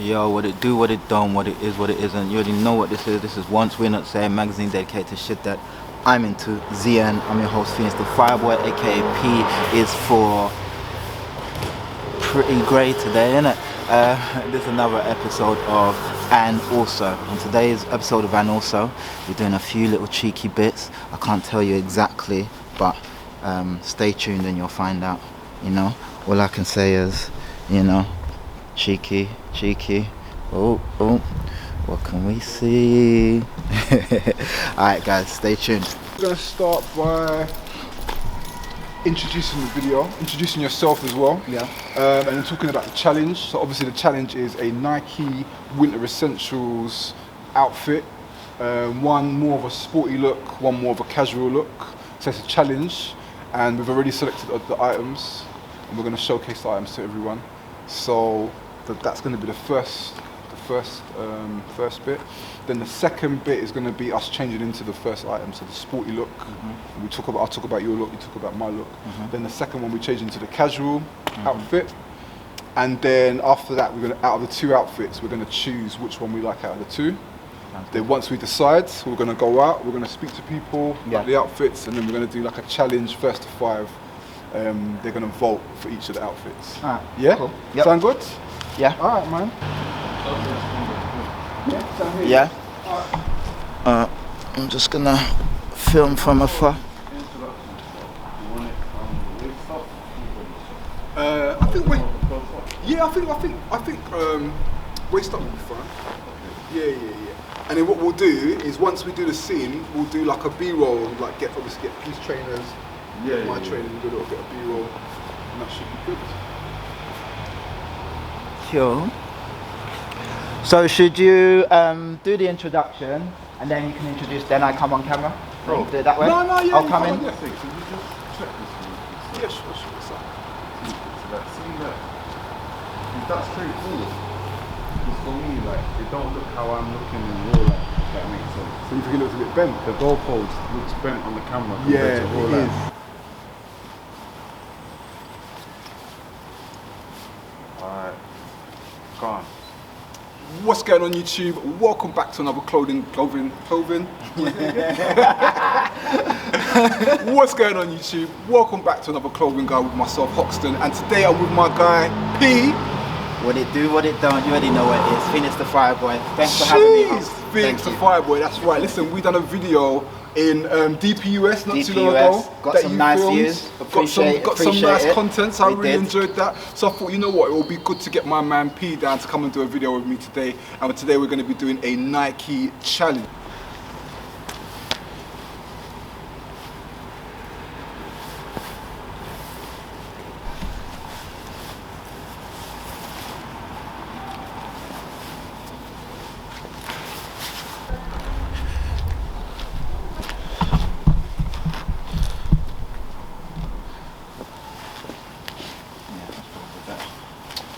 Yo, what it do, what it don't, what it is, what it isn't. You already know what this is. This is Once We're Not Saying, magazine dedicated to shit that I'm into. ZN, I'm your host, Phoenix the Fireboy, aka P is for pretty great today, innit? This is another episode of And Also. On today's episode of And Also, we're doing a few little cheeky bits. I can't tell you exactly, but stay tuned and you'll find out. You know, all I can say is, you know, cheeky. Oh, what can we see? Alright guys, stay tuned. We're going to start by introducing the video, introducing yourself as well. Yeah. And then talking about the challenge. So obviously the challenge is a Nike Winter Essentials outfit. One more of a sporty look, one more of a casual look. So it's a challenge, and we've already selected the items, and we're going to showcase the items to everyone. So that's going to be the first bit. Then the second bit is going to be us changing into the first item, so the sporty look. Mm-hmm. I'll talk about your look, you talk about my look. Mm-hmm. Then the second one we change into the casual outfit, and then after that out of the two outfits we're going to choose which one we like out of the two. Then once we decide, we're going to go out, we're going to speak to people about the outfits, and then we're going to do like a challenge, first to 5. They're going to vote for each of the outfits. Alright, yeah? cool. Yep. Sound good? Yeah. Alright, man. Yeah? I'm just gonna film from afar. I think waist up will be fine. Yeah. And then what we'll do is once we do the scene, we'll do like a B-roll, like obviously get police trainers, my training, we'll do a little bit of B-roll, and that should be good. Cool. So should you do the introduction and then you can introduce, then I come on camera? Bro. Do it that way? No, yeah. I'll come in. Yeah, so you just check this for me. Yeah, sure. What's up? See that? Is that straightforward? Because for me, like, it don't look how I'm looking in real life, if that makes sense. So you think it looks a bit bent? The goalpost looks bent on the camera Yeah, compared to real it life. is. Alright, gone. What's going on YouTube? Welcome back to another clothing. What's going on YouTube? Welcome back to another clothing guy with myself, Hoxton, and today I'm with my guy, P. What it do, what it don't, you already know what it is. Phoenix the Fireboy. Thanks for having me. Jeez, Phoenix the Fireboy, that's right. Listen, we done a video in DPUS not too long ago. Got some nice views. Got some nice content, so I really did. enjoyed that. So I thought, you know what, it will be good to get my man P down to come and do a video with me today. And today we're going to be doing a Nike challenge.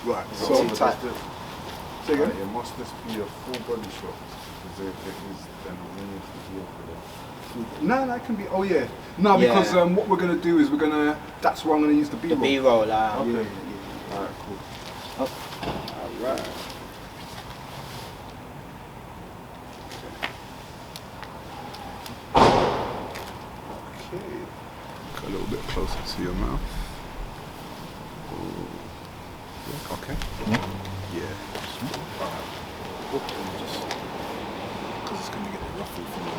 Right, so tight. Say again? It must just be a full body shot. Because if it is, then we need to heal for that. No, it can be, oh yeah. No, because what we're going to do is that's where I'm going to use the B-roll. The B-roll, Okay. Yeah. Alright, cool. Alright. Okay. Look a little bit closer to your mouth. Okay. Yeah. Alright. Just because it's going to get ruffled from the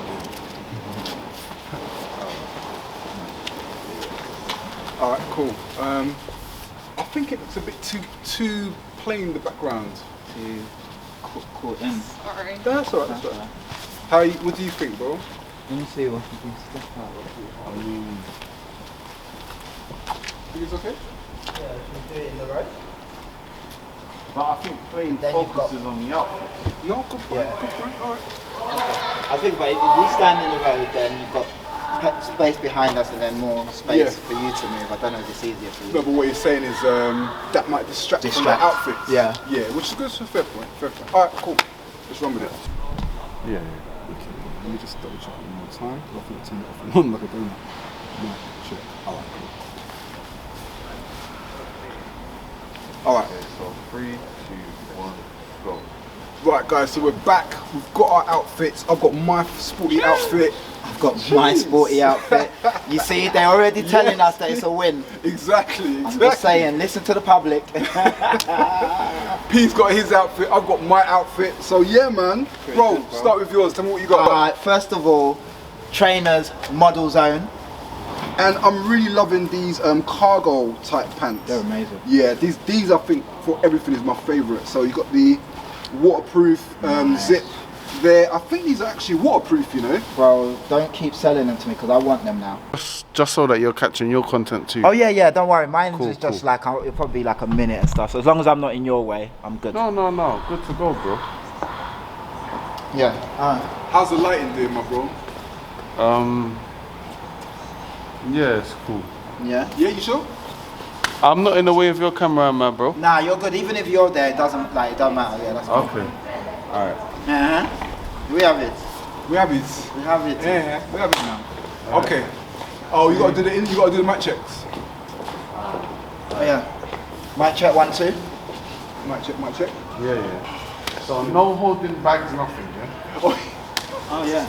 Alright, cool. I think it looks a bit too plain, the background. To caught in. Sorry. That's alright. What do you think, bro? Let me see what you can step out. Think it's okay? Yeah, should we do it in the road? But I think plain Then you've focuses on the outfit. No, good point, Yeah. good point. Alright. I think, but if we stand in the road, then you've got space behind us and then more space for you to move. I don't know if it's easier for you. No, but what you're saying is that might distract from the outfit. Yeah. Yeah, which is good. So fair point. Alright, cool. Let's run with it. Yeah. Okay, let me just double check one more time. I think I turned it off and on like a donut. No, check. Alright, cool. Alright. Okay, so 3, 2, 1, go. Right, guys, so we're back. We've got our outfits. I've got my sporty outfit. I've got my sporty outfit. You see, they're already telling us that it's a win. Exactly. I'm just saying, listen to the public. P's got his outfit. I've got my outfit. So yeah, man. Bro, start with yours. Tell me what you got. Alright, first of all, trainers, model zone. And I'm really loving these cargo type pants. They're amazing. Yeah, these I think for everything is my favourite. So you got the waterproof zip there. I think these are actually waterproof, you know. Bro, don't keep selling them to me because I want them now. Just so that you're catching your content too. Oh yeah, don't worry. Mine Cool, is just cool. like, it'll probably be like a minute and stuff. So as long as I'm not in your way, I'm good. No. Good to go, bro. Yeah. How's the lighting doing, my bro? Yeah, it's cool. Yeah. Yeah, you sure? I'm not in the way of your camera, man, bro. Nah, you're good. Even if you're there, it doesn't matter. Yeah, that's cool. Okay. Alright. We have it. We have it. We have it. Yeah, we have it now. Okay. Oh, you gotta do the mic checks. Oh yeah. Mic check 1, 2. Mic check. Yeah. So no holding bags, nothing, yeah? Oh yeah.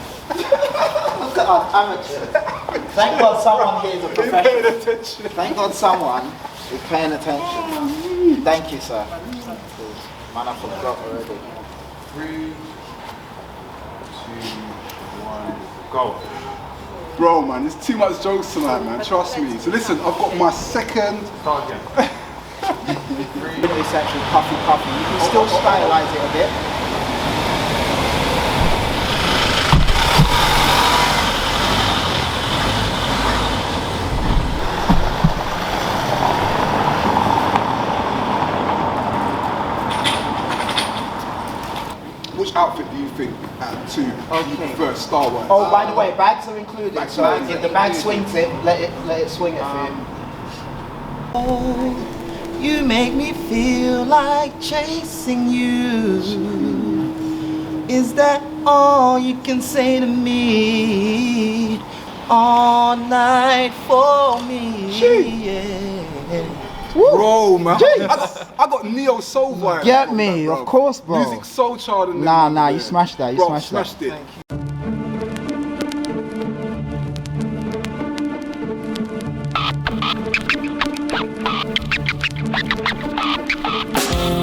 Look at us, amateurs. Thank God someone here is a Paying professional. attention. Thank God someone is paying attention. Thank you, sir. Man, I forgot already. 3, 2, 1, go. Bro, man, there's too much jokes tonight, man. Trust me. So listen, I've got my second. Start again. Really essential puffy. You can still stylize it a bit. Which outfit do you think out of two you prefer style-wise? Oh, by the way, bags are included. Bags So are if the bag swings it, let it swing it for you. Oh, you make me feel like chasing you. Is that all you can say to me? All night for me. Yeah. Bro, man. I got neo soul vibes. Get from me, that, bro. of course, bro. Music soul child and Nah, everything, you yeah. smashed that. You Bro, smashed smashed that. it.